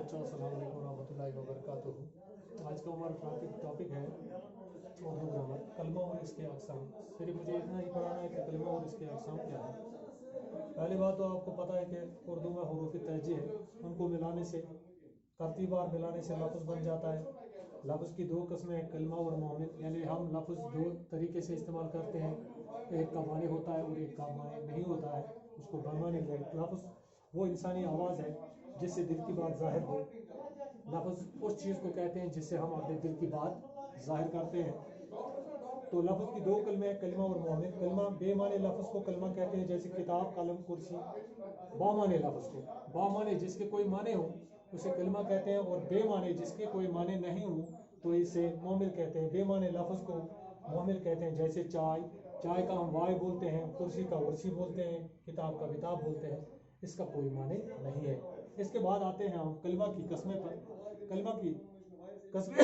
बच्चों अस्सलाम वालेकुम रहमतुल्लाहि व बरकातुहू। आज का हमारा टॉपिक है उर्दू ग्रामर, कलमा और इसके अक़साम। फिर मुझे इतना ही पढ़ाना है कि कलमा और इसके अक़साम क्या है। पहली बात तो आपको पता है कि उर्दू में हुरूफ़ तहजी है, उनको मिलाने से तरतीबार मिलाने से लफ्ज़ बन जाता है। लफ्ज़ की दो किस्में हैं, कलमा और मोमिन, यानी हम लफ्ज़ दो तरीके से इस्तेमाल करते हैं, एक का माने होता है और एक का माने नहीं होता है। उसको बमाने लफ्ज़ वो इंसानी आवाज़ है जिससे दिल की बात ज़ाहिर हो। लफ्ज़ उस चीज़ को कहते हैं जिससे हम अपने दिल की बात ज़ाहिर करते हैं। तो लफ्ज़ की दो कलमे हैं, कलमा और मोमिन। कलमा बेमाने लफ्ज़ को कलमा कहते हैं, जैसे किताब, कलम, कुर्सी। बामाने लफ्ज़ को, बामाने जिसके कोई माने हो उसे कलमा कहते हैं, और बेमाने जिसके कोई माने नहीं हो तो इसे मोमिल कहते हैं। बेमाने लफ्ज़ को मोमिल कहते हैं, जैसे चाय, चाय का हम वाय बोलते हैं, कुर्सी का वर्सी बोलते हैं, किताब का किताब बोलते हैं, इसका कोई माने नहीं है। इसके बाद आते हैं हम कलमा की कस्में पर। कलमा की कस्में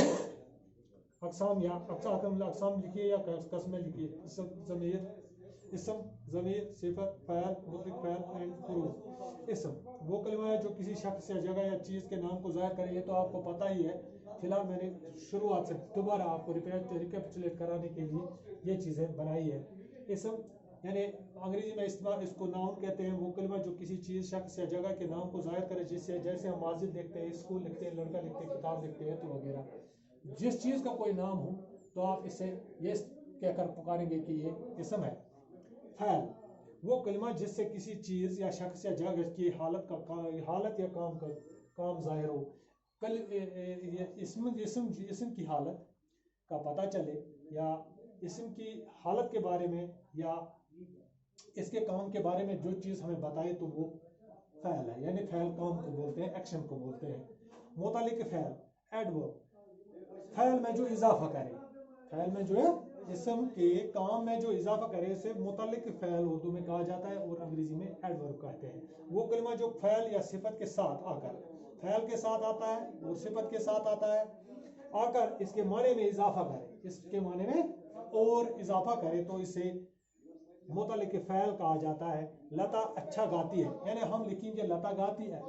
अक़साम या अक़साम लिखिए या कस्में लिखिए। इसम, ज़मीर, सिफ़त, फ़ैल, मुतलक़ फ़ैल एंड हुरूफ़। इसम वो कलमा है जो किसी शख्स या जगह या चीज़ के नाम को ज़ाहिर करे। ये तो आपको पता ही है। फिलहाल मैंने शुरुआत से दोबारा आपको रिकैपिचुलेट कराने के लिए ये चीज़ें बनाई है। इसम यानी अंग्रेजी में इस्तेमाल इसको नाउन कहते हैं, वो कलमा जो किसी चीज़, शख्स या जगह के नाम को ज़ाहिर करे, जिससे जैसे हम मस्जिद लिखते हैं, स्कूल लिखते हैं, लड़का लिखते हैं, किताब लिखते हैं, तो वगैरह जिस चीज़ का कोई नाम हो तो आप इससे ये कहकर पुकारेंगे कि ये इसम है। फ़ैल वो कलमा जिससे किसी चीज़ या शख्स या जगह की हालत या काम ज़ाहिर हो। कल इसम की हालत का पता चले, या इसम की हालत के बारे में या इसके काम के बारे में जो चीज़ हमें बताए तो वो फ़ैल है, यानी फ़ैल काम को बोलते हैं, एक्शन को बोलते हैं। मुतालिक फ़ैल, एडवर्ब, फ़ैल में जो इजाफा करे, फ़ैल में जो है इसम के काम में जो इजाफा करे इसे मुतालिक फ़ैल उर्दू में कहा जाता है, और अंग्रेजी में एडवर्ब कहते हैं। वो कलमा जो फ़ैल या सिफत के साथ आकर, फ़ैल के साथ आता है और सिफत के साथ आता है, आकर इसके माने में इजाफा करे, इसके माने में और इजाफा करे तो इसे मुतालिक फ़ैल कहा जाता है। लता अच्छा गाती है, यानी हम लिखेंगे लता गाती है,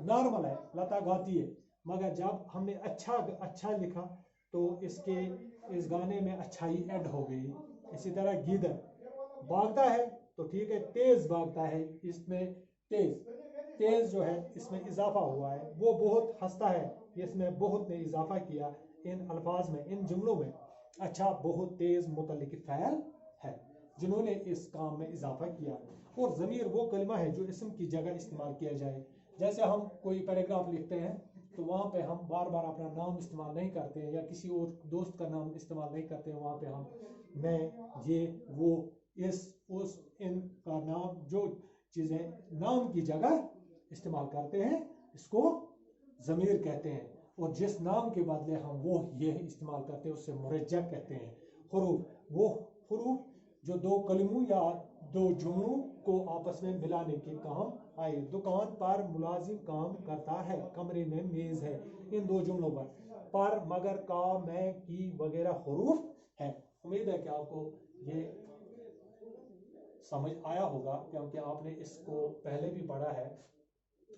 नॉर्मल है, लता गाती है, मगर जब हमने अच्छा लिखा तो इसके इस गाने में अच्छाई ऐड हो गई। इसी तरह गीदड़ भागता है तो ठीक है, तेज भागता है, इसमें तेज जो है इसमें इजाफा हुआ है। वो बहुत हंसता है, इसमें बहुत ने इजाफा किया इन अल्फाज में, इन जुमलों में। अच्छा बहुत तेज मुतल्लिक फ़ैल है जिन्होंने इस काम में इजाफा किया। और ज़मीर वो कलमा है जो इसम की जगह इस्तेमाल किया जाए। जैसे हम कोई पैराग्राफ लिखते हैं तो वहाँ पे हम बार बार अपना नाम इस्तेमाल नहीं करते हैं, या किसी और दोस्त का नाम इस्तेमाल नहीं करते हैं। वहाँ पे हम मैं, ये, वो, इस, उस, इन का नाम, जो चीज़ें नाम की जगह इस्तेमाल करते हैं, इसको ज़मीर कहते हैं। और जिस नाम के बदले हम वो ये इस्तेमाल करते हैं उसे मुरज्जब कहते हैं। हुरूफ वो हुरूफ जो दो कलमों या दो जुमलों को आपस में मिलाने के काम आए। दुकान पर मुलाजिम काम करता है, कमरे में मेज है। इन दो जुमलों पर मगर, का, मैं, की वगैरह हुरूफ है। उम्मीद है कि आपको ये समझ आया होगा, क्योंकि आपने इसको पहले भी पढ़ा है।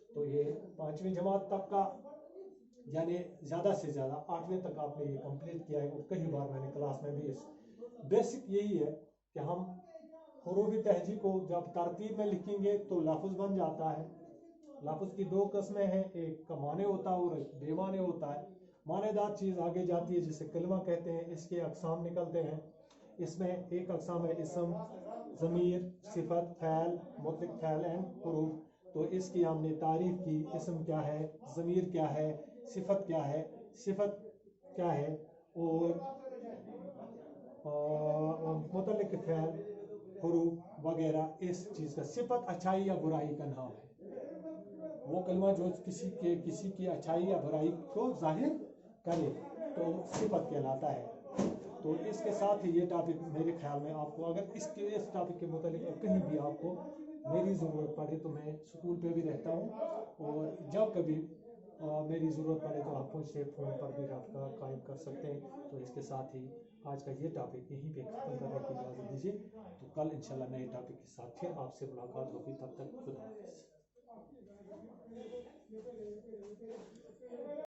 तो ये 5वीं जमात तक का, यानी ज़्यादा से ज़्यादा 8वीं तक आपने ये कंप्लीट किया है, और कई बार मैंने क्लास में भी बेसिक यही है कि हम हुरूफ़ तहजी को जब तरतीब में लिखेंगे तो लफ्ज़ बन जाता है। लफ्ज़ की दो किस्में हैं, एक का माने होता है और एक बेमाने होता है। मानेदार चीज़ आगे जाती है जिसे कलमा कहते हैं। इसके अक़साम निकलते हैं। इसमें एक अक़साम है इसम, ज़मीर, सिफ़त, फ़ैल, मुतलक़ फ़ैल एंड हुरूफ़। तो इसकी हमने तारीफ़ की, इसम क्या है, ज़मीर क्या है, सिफ़त क्या है, और मुतल्लिक़ फ़ैल, हुरूफ़ वगैरह। इस चीज़ का सिफ़त अच्छाई या बुराई का नाम है। वो कलमा जो किसी की अच्छाई या बुराई को जाहिर करे तो सिफ़त कहलाता है। तो इसके साथ ही ये टॉपिक मेरे ख्याल में आपको, अगर इस टॉपिक के मुतालिक कहीं भी आपको मेरी ज़रूरत पड़े तो मैं स्कूल पे भी रहता हूँ, और जब कभी मेरी ज़रूरत पड़े तो आप मुझसे फ़ोन पर भी रब्ता कायम कर सकते हैं। तो इसके साथ ही आज का ये टॉपिक यहीं पे ख़त्म करने की इजाज़त दीजिए। तो कल इंशाल्लाह नए टॉपिक के साथ फिर आपसे मुलाकात होगी। तब तक खुदा हाफ़िज़।